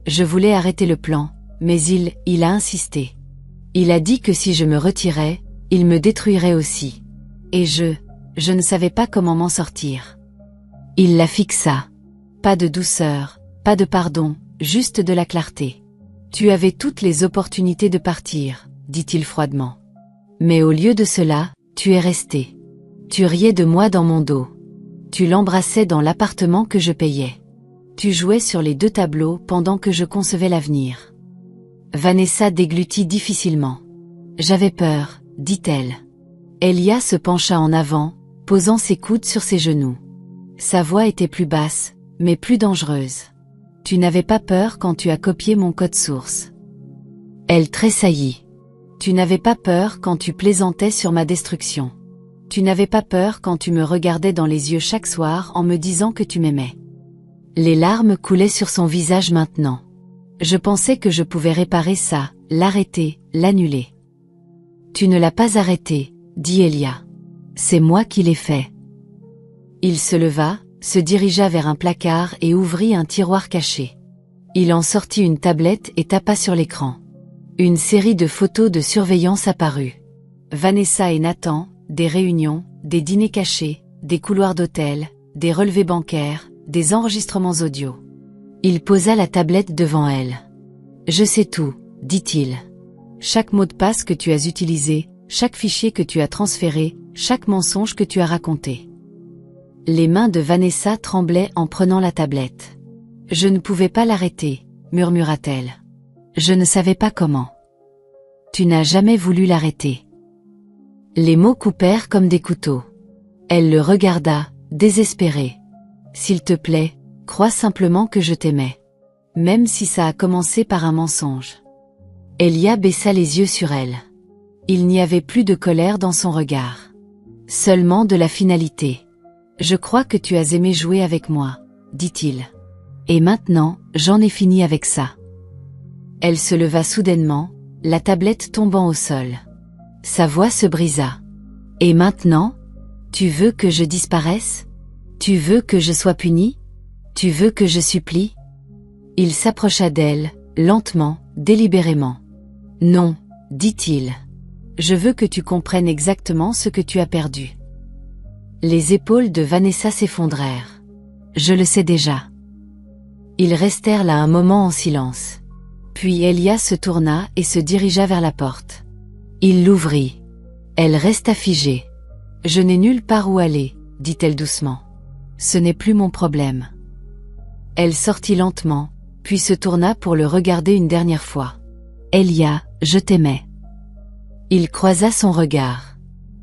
S1: Je voulais arrêter le plan, mais il a insisté. Il a dit que si je me retirais, il me détruirait aussi. Et je ne savais pas comment m'en sortir. Il la fixa. Pas de douceur, pas de pardon, juste de la clarté. Tu avais toutes les opportunités de partir, dit-il froidement. Mais au lieu de cela, tu es resté. Tu riais de moi dans mon dos. Tu l'embrassais dans l'appartement que je payais. Tu jouais sur les deux tableaux pendant que je concevais l'avenir. Vanessa déglutit difficilement. J'avais peur, dit-elle. Elia se pencha en avant, posant ses coudes sur ses genoux. Sa voix était plus basse, mais plus dangereuse. Tu n'avais pas peur quand tu as copié mon code source. Elle tressaillit. Tu n'avais pas peur quand tu plaisantais sur ma destruction. Tu n'avais pas peur quand tu me regardais dans les yeux chaque soir en me disant que tu m'aimais. Les larmes coulaient sur son visage maintenant. Je pensais que je pouvais réparer ça, l'arrêter, l'annuler. Tu ne l'as pas arrêté, dit Elia. C'est moi qui l'ai fait. Il se leva, se dirigea vers un placard et ouvrit un tiroir caché. Il en sortit une tablette et tapa sur l'écran. Une série de photos de surveillance apparut. Vanessa et Nathan, des réunions, des dîners cachés, des couloirs d'hôtel, des relevés bancaires, des enregistrements audio. Il posa la tablette devant elle. « Je sais tout », dit-il. « Chaque mot de passe que tu as utilisé, chaque fichier que tu as transféré, chaque mensonge que tu as raconté. » Les mains de Vanessa tremblaient en prenant la tablette. « Je ne pouvais pas l'arrêter », murmura-t-elle. « Je ne savais pas comment. »« Tu n'as jamais voulu l'arrêter. » Les mots coupèrent comme des couteaux. Elle le regarda, désespérée. « S'il te plaît, crois simplement que je t'aimais. Même si ça a commencé par un mensonge. » Elia baissa les yeux sur elle. Il n'y avait plus de colère dans son regard. Seulement de la finalité. « Je crois que tu as aimé jouer avec moi, » dit-il. « Et maintenant, j'en ai fini avec ça. » Elle se leva soudainement, la tablette tombant au sol. Sa voix se brisa. « Et maintenant? Tu veux que je disparaisse? Tu veux que je sois puni? Tu veux que je supplie ?» Il s'approcha d'elle, lentement, délibérément. « Non, » dit-il. « Je veux que tu comprennes exactement ce que tu as perdu. » Les épaules de Vanessa s'effondrèrent. « Je le sais déjà. » Ils restèrent là un moment en silence. Puis Elia se tourna et se dirigea vers la porte. Il l'ouvrit. Elle resta figée. « Je n'ai nulle part où aller, » dit-elle doucement. « Ce n'est plus mon problème. » Elle sortit lentement, puis se tourna pour le regarder une dernière fois. « Elia, je t'aimais. » Il croisa son regard.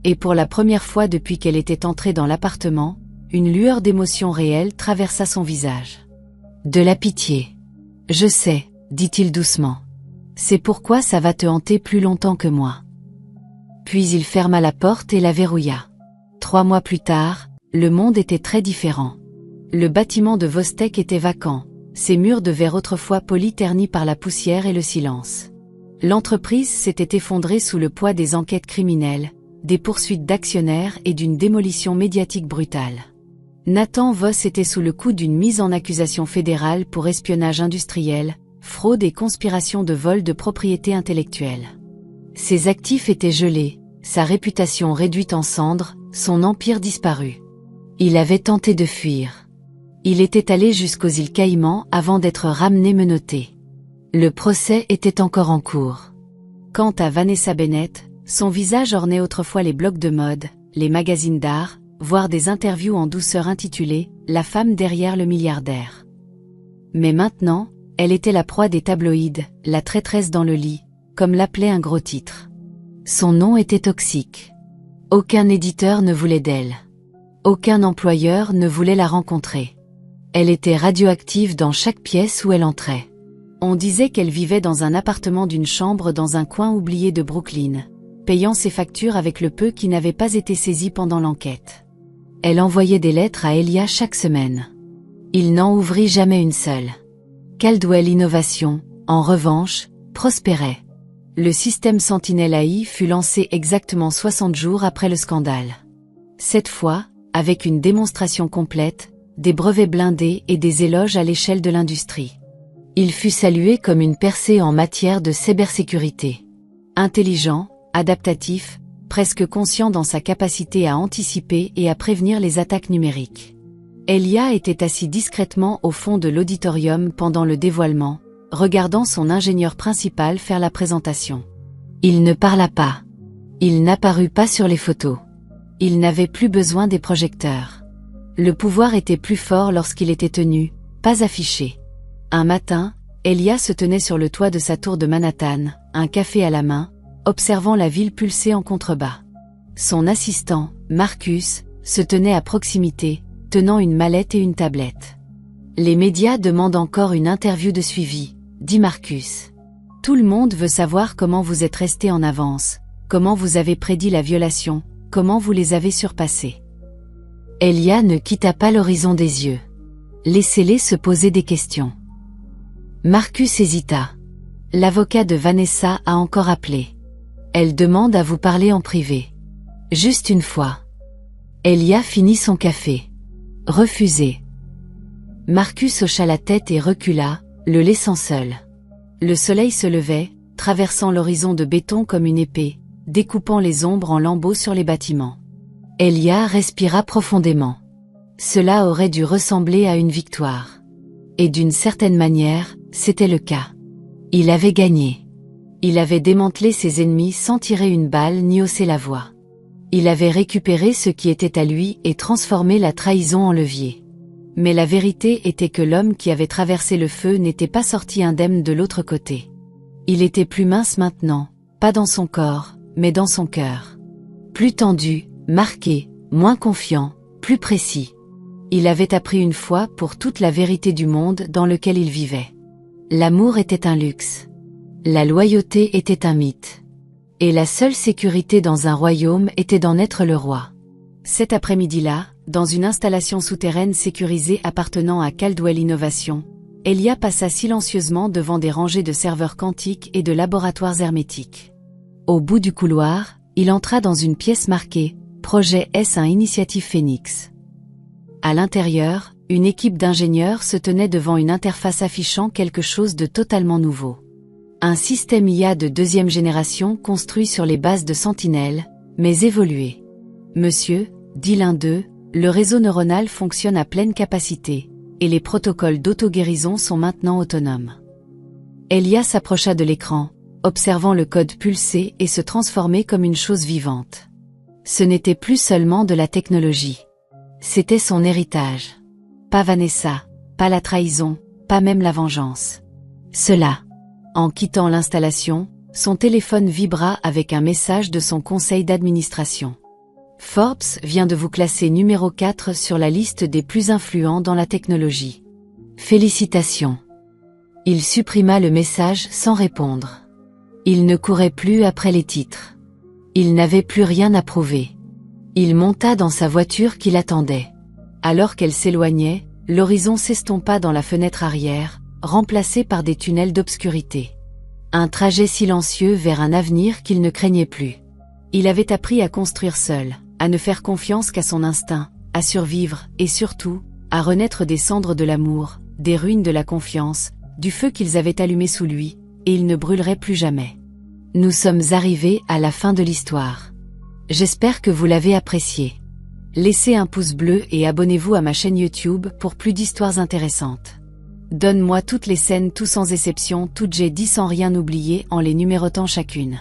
S1: Et pour la première fois depuis qu'elle était entrée dans l'appartement, une lueur d'émotion réelle traversa son visage. De la pitié. « Je sais, » dit-il doucement. « C'est pourquoi ça va te hanter plus longtemps que moi. » Puis il ferma la porte et la verrouilla. 3 mois plus tard, le monde était très différent. Le bâtiment de Vostek était vacant, ses murs de verre autrefois polis ternis par la poussière et le silence. L'entreprise s'était effondrée sous le poids des enquêtes criminelles, des poursuites d'actionnaires et d'une démolition médiatique brutale. Nathan Voss était sous le coup d'une mise en accusation fédérale pour espionnage industriel, fraude et conspiration de vol de propriété intellectuelle. Ses actifs étaient gelés, sa réputation réduite en cendres, son empire disparu. Il avait tenté de fuir. Il était allé jusqu'aux îles Caïmans avant d'être ramené menotté. Le procès était encore en cours. Quant à Vanessa Bennett, son visage ornait autrefois les blogs de mode, les magazines d'art, voire des interviews en douceur intitulées « La femme derrière le milliardaire ». Mais maintenant, elle était la proie des tabloïds, la traîtresse dans le lit, comme l'appelait un gros titre. Son nom était toxique. Aucun éditeur ne voulait d'elle. Aucun employeur ne voulait la rencontrer. Elle était radioactive dans chaque pièce où elle entrait. On disait qu'elle vivait dans un appartement d'une chambre dans un coin oublié de Brooklyn, payant ses factures avec le peu qui n'avait pas été saisi pendant l'enquête. Elle envoyait des lettres à Elia chaque semaine. Il n'en ouvrit jamais une seule. Caldwell Innovation, en revanche, prospérait. Le système Sentinel AI fut lancé exactement 60 jours après le scandale. Cette fois, avec une démonstration complète, des brevets blindés et des éloges à l'échelle de l'industrie. Il fut salué comme une percée en matière de cybersécurité. Intelligent, adaptatif, presque conscient dans sa capacité à anticiper et à prévenir les attaques numériques. Elia était assis discrètement au fond de l'auditorium pendant le dévoilement, regardant son ingénieur principal faire la présentation. Il ne parla pas. Il n'apparut pas sur les photos. Il n'avait plus besoin des projecteurs. Le pouvoir était plus fort lorsqu'il était tenu, pas affiché. Un matin, Elia se tenait sur le toit de sa tour de Manhattan, un café à la main, observant la ville pulser en contrebas. Son assistant, Marcus, se tenait à proximité, tenant une mallette et une tablette. Les médias demandent encore une interview de suivi, dit Marcus. Tout le monde veut savoir comment vous êtes resté en avance, comment vous avez prédit la violation, comment vous les avez surpassés. Elia ne quitta pas l'horizon des yeux. Laissez-les se poser des questions. Marcus hésita. L'avocat de Vanessa a encore appelé. Elle demande à vous parler en privé. Juste une fois. Elia finit son café. Refusé. Marcus hocha la tête et recula, le laissant seul. Le soleil se levait, traversant l'horizon de béton comme une épée, découpant les ombres en lambeaux sur les bâtiments. Elia respira profondément. Cela aurait dû ressembler à une victoire. Et d'une certaine manière, c'était le cas. Il avait gagné. Il avait démantelé ses ennemis sans tirer une balle ni hausser la voix. Il avait récupéré ce qui était à lui et transformé la trahison en levier. Mais la vérité était que l'homme qui avait traversé le feu n'était pas sorti indemne de l'autre côté. Il était plus mince maintenant, pas dans son corps, mais dans son cœur. Plus tendu, marqué, moins confiant, plus précis. Il avait appris une fois pour toute la vérité du monde dans lequel il vivait. L'amour était un luxe. La loyauté était un mythe. Et la seule sécurité dans un royaume était d'en être le roi. Cet après-midi-là, dans une installation souterraine sécurisée appartenant à Caldwell Innovation, Elia passa silencieusement devant des rangées de serveurs quantiques et de laboratoires hermétiques. Au bout du couloir, il entra dans une pièce marquée « Projet S1 Initiative Phoenix ». À l'intérieur, une équipe d'ingénieurs se tenait devant une interface affichant quelque chose de totalement nouveau. Un système IA de deuxième génération construit sur les bases de Sentinel, mais évolué. « Monsieur », dit l'un d'eux, le réseau neuronal fonctionne à pleine capacité, et les protocoles d'auto-guérison sont maintenant autonomes. Elia s'approcha de l'écran, observant le code pulser et se transformer comme une chose vivante. Ce n'était plus seulement de la technologie. C'était son héritage. Pas Vanessa, pas la trahison, pas même la vengeance. Cela. En quittant l'installation, son téléphone vibra avec un message de son conseil d'administration. Forbes vient de vous classer numéro 4 sur la liste des plus influents dans la technologie. Félicitations. Il supprima le message sans répondre. Il ne courait plus après les titres. Il n'avait plus rien à prouver. Il monta dans sa voiture qui l'attendait. Alors qu'elle s'éloignait, l'horizon s'estompa dans la fenêtre arrière, remplacé par des tunnels d'obscurité. Un trajet silencieux vers un avenir qu'il ne craignait plus. Il avait appris à construire seul, à ne faire confiance qu'à son instinct, à survivre, et surtout, à renaître des cendres de l'amour, des ruines de la confiance, du feu qu'ils avaient allumé sous lui, et il ne brûlerait plus jamais. Nous sommes arrivés à la fin de l'histoire. J'espère que vous l'avez apprécié. Laissez un pouce bleu et abonnez-vous à ma chaîne YouTube pour plus d'histoires intéressantes. Donne-moi toutes les scènes tout sans exception, toutes j'ai dit sans rien oublier en les numérotant chacune.